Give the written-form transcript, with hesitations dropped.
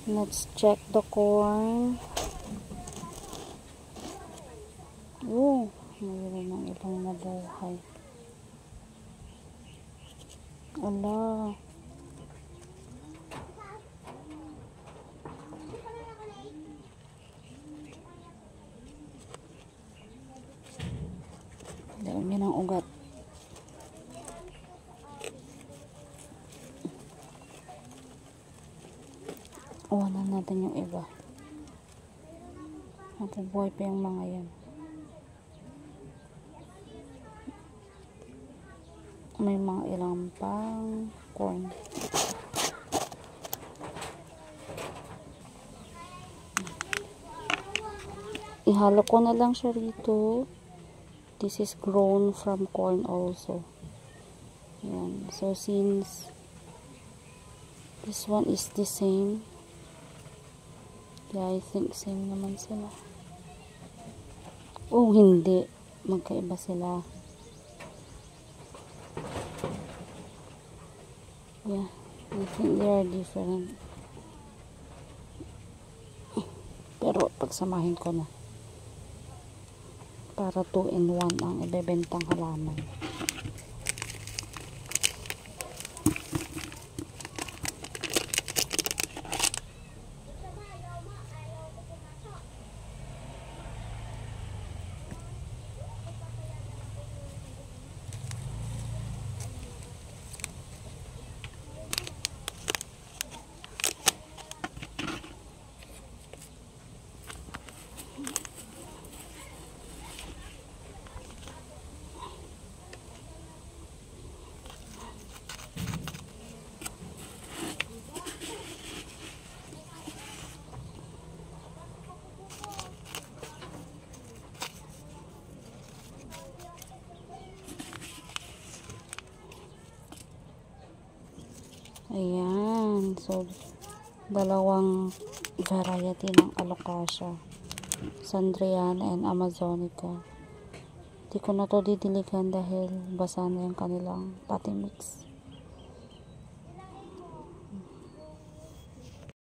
Let's check the corn. Oh, mayroon ng ibang nabuhay. Ala. Dami ng ugat. Uwanan natin yung iba. Nabubuhay pa yung mga yan. May mga ilang pang corn. Ihalo ko na lang siya rito. This is grown from corn also. Yan. So since this one is the same, yeah, I think same naman sila. Oh, hindi. Magkaiba sila. Yeah, I think they are different. Pero pagsamahin ko na. Para 2 in 1 ang ibebentang halaman. Ayan. So, dalawang variety ng alocasia. Sandriana and Amazonica. Di ko na to didiligan dahil basa na yung kanilang pati mix.